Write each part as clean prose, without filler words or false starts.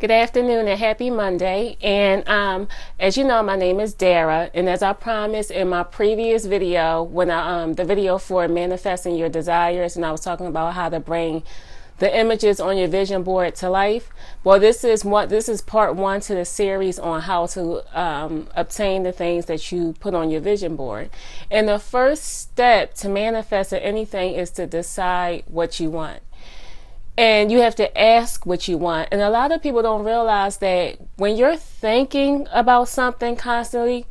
Good afternoon and happy Monday. And as you know, my name is Dara. And as I promised in my previous video, when the video for manifesting your desires, and I was talking about how to bring the images on your vision board to life. Well, this is part one to the series on how to obtain the things that you put on your vision board. And the first step to manifesting anything is to decide what you want. And you have to ask what you want. And a lot of people don't realize that when you're thinking about something constantly,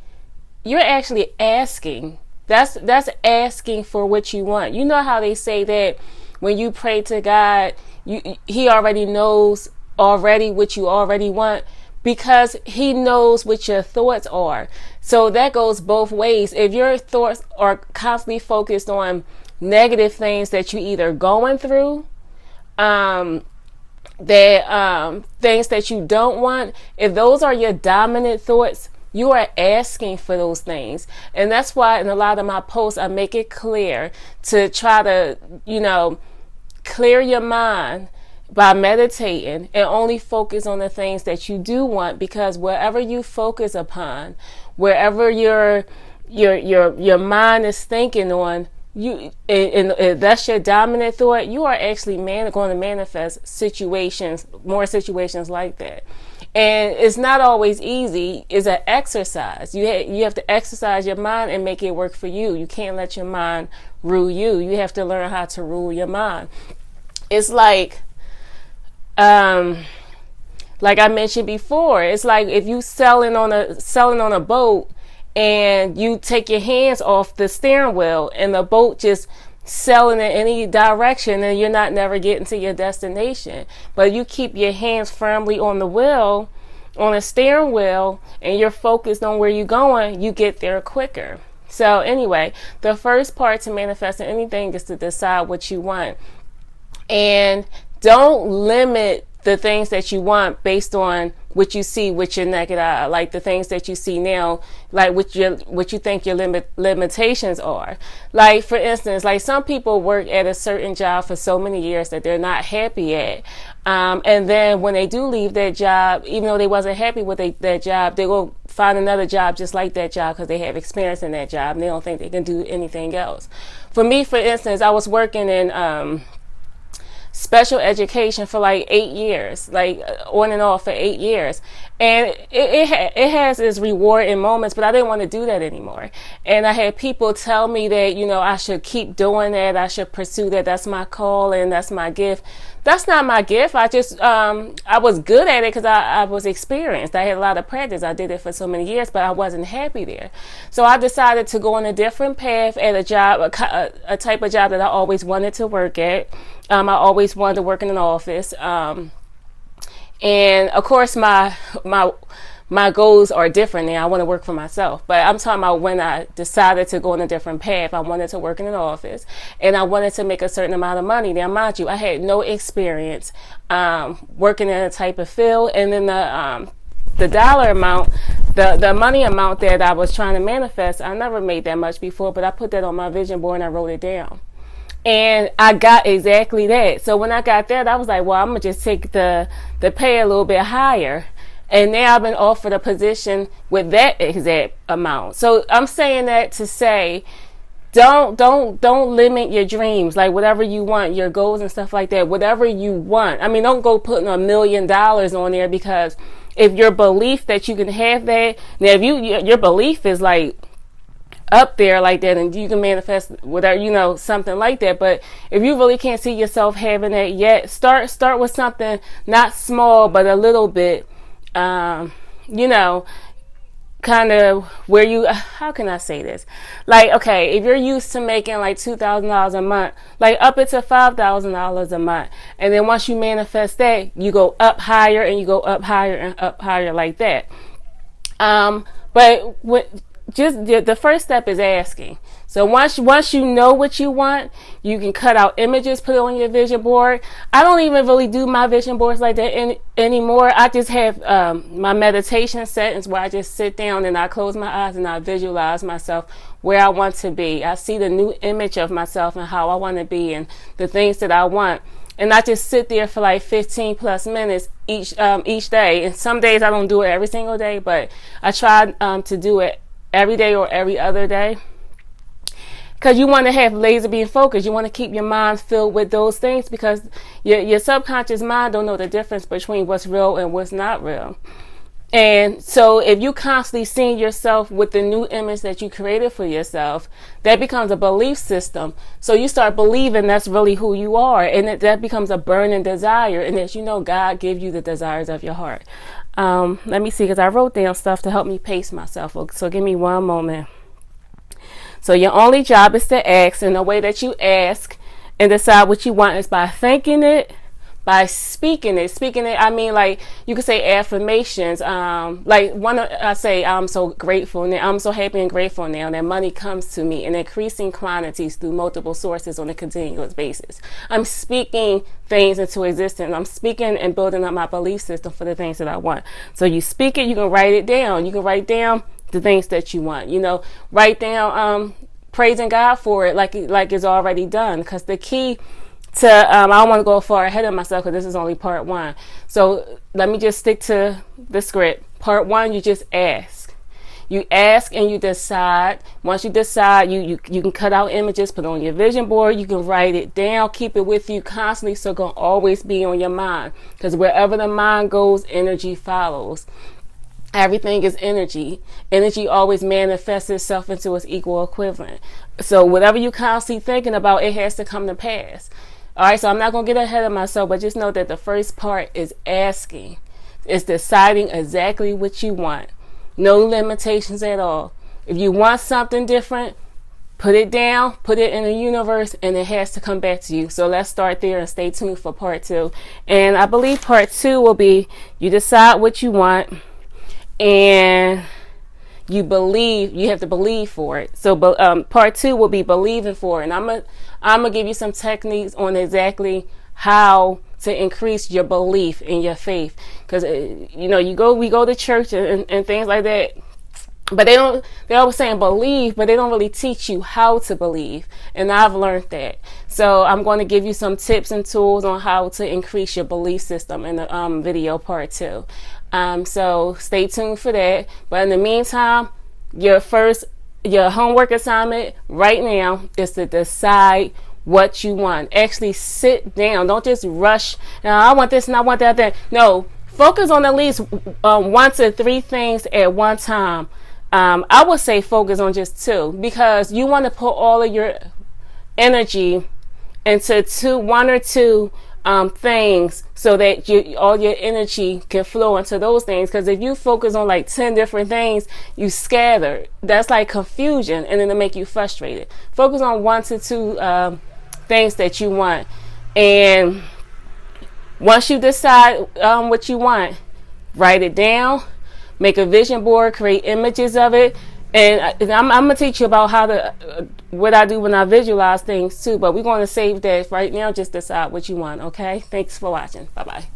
you're actually asking. That's asking for what you want. You know how they say that when you pray to God, He already knows already what you already want, because He knows what your thoughts are. So that goes both ways. If your thoughts are constantly focused on negative things that you're either going through, things that you don't want, if those are your dominant thoughts, you are asking for those things. And that's why in a lot of my posts I make it clear to try to clear your mind by meditating and only focus on the things that you do want, because wherever you focus upon, wherever your mind is thinking on, and that's your dominant thought, you are actually going to manifest more situations like that. And it's not always easy. It's an exercise. You have to exercise your mind and make it work for you. You can't let your mind rule you. You have to learn how to rule your mind. It's like I mentioned before, it's like if you selling on a boat, and you take your hands off the steering wheel and the boat just sailing in any direction, and you're not never getting to your destination. But you keep your hands firmly on the wheel, on the steering wheel, and you're focused on where you're going, you get there quicker. So anyway, the first part to manifesting anything is to decide what you want. And don't limit the things that you want based on what you see with your naked eye, like the things that you see now, like what you think your limitations are. Like for instance, like some people work at a certain job for so many years that they're not happy at, and then when they do leave that job, even though they wasn't happy with that job, they go find another job just like that job because they have experience in that job and they don't think they can do anything else. For me, for instance, I was working in special education for like 8 years, like on and off for 8 years. And it has its rewarding moments, but I didn't want to do that anymore. And I had people tell me that, I should keep doing that. I should pursue that. That's my call and that's my gift. That's not my gift. I just, I was good at it because I was experienced. I had a lot of practice. I did it for so many years, but I wasn't happy there. So I decided to go on a different path at a job, a type of job that I always wanted to work at. I always wanted to work in an office. And of course my goals are different now. I want to work for myself, but I'm talking about when I decided to go on a different path. I wanted to work in an office and I wanted to make a certain amount of money. Now, mind you, I had no experience, working in a type of field. And then the dollar amount, the money amount that I was trying to manifest, I never made that much before, but I put that on my vision board and I wrote it down. And I got exactly that. So when I got that, I was like, well, I'm going to just take the pay a little bit higher. And now I've been offered a position with that exact amount. So I'm saying that to say, don't limit your dreams, like whatever you want, your goals and stuff like that, whatever you want. I mean, don't go putting $1 million on there, because if your belief that you can have that, now if your belief is like up there like that, and you can manifest whatever, something like that. But if you really can't see yourself having that yet, start with something not small, but a little bit, kind of where you, how can I say this? Like, okay, if you're used to making like $2,000 a month, like up it to $5,000 a month. And then once you manifest that, you go up higher and you go up higher and up higher like that. But just the first step is asking. So once you know what you want, you can cut out images, put it on your vision board. I don't even really do my vision boards like that anymore. I just have my meditation settings where I just sit down and I close my eyes and I visualize myself where I want to be. I see the new image of myself and how I want to be and the things that I want. and I just sit there for like 15 plus minutes each day. And some days I don't do it every single day, but I try to do it every day or every other day. Because you want to have laser beam focus. You want to keep your mind filled with those things, because your subconscious mind don't know the difference between what's real and what's not real. And so if you constantly seeing yourself with the new image that you created for yourself, that becomes a belief system. So you start believing that's really who you are, and that becomes a burning desire. And as you know, God gives you the desires of your heart. Let me see, because I wrote down stuff to help me pace myself. So give me one moment. So your only job is to ask, and the way that you ask and decide what you want is by thinking it, by speaking it. Speaking it, I mean, like, you could say affirmations. Like I say, I'm so grateful now. I'm so happy and grateful now that money comes to me in increasing quantities through multiple sources on a continuous basis. I'm speaking things into existence. I'm speaking and building up my belief system for the things that I want. So you speak it, you can write it down. You can write down the things that you want, write down, praising God for it, like it's already done. Because the key to, I don't want to go far ahead of myself, because this is only part one. So let me just stick to the script. Part one, you just ask. You ask and you decide. Once you decide, you can cut out images, put it on your vision board. You can write it down, keep it with you constantly, so it's going to always be on your mind. Because wherever the mind goes, energy follows. Everything is energy. Energy always manifests itself into its equal equivalent. So whatever you constantly thinking about, it has to come to pass. All right, so I'm not going to get ahead of myself, but just know that the first part is asking. It's deciding exactly what you want. No limitations at all. If you want something different, put it down, put it in the universe, and it has to come back to you. So let's start there and stay tuned for part two. And I believe part two will be, you decide what you want, and you have to believe for it. So part two will be believing for it. And I'm gonna give you some techniques on exactly how to increase your belief in your faith. Because we go to church and things like that, but they're always saying believe, but they don't really teach you how to believe. And I've learned that. So I'm going to give you some tips and tools on how to increase your belief system in the video part two. So stay tuned for that. But in the meantime, your homework assignment right now is to decide what you want. Actually sit down. Don't just rush. Now, I want this and I want that. No, focus on at least 1 to 3 things at one time. I would say focus on just 2, because you want to put all of your energy into 1 or 2 things, so that all your energy can flow into those things. Because if you focus on like 10 different things, you scatter. That's like confusion, and then it'll make you frustrated. Focus on 1 to 2 things that you want, and once you decide what you want, write it down. Make a vision board, create images of it. And I'm going to teach you about what I do when I visualize things too. But we're going to save that right now. Just decide what you want, okay? Thanks for watching. Bye-bye.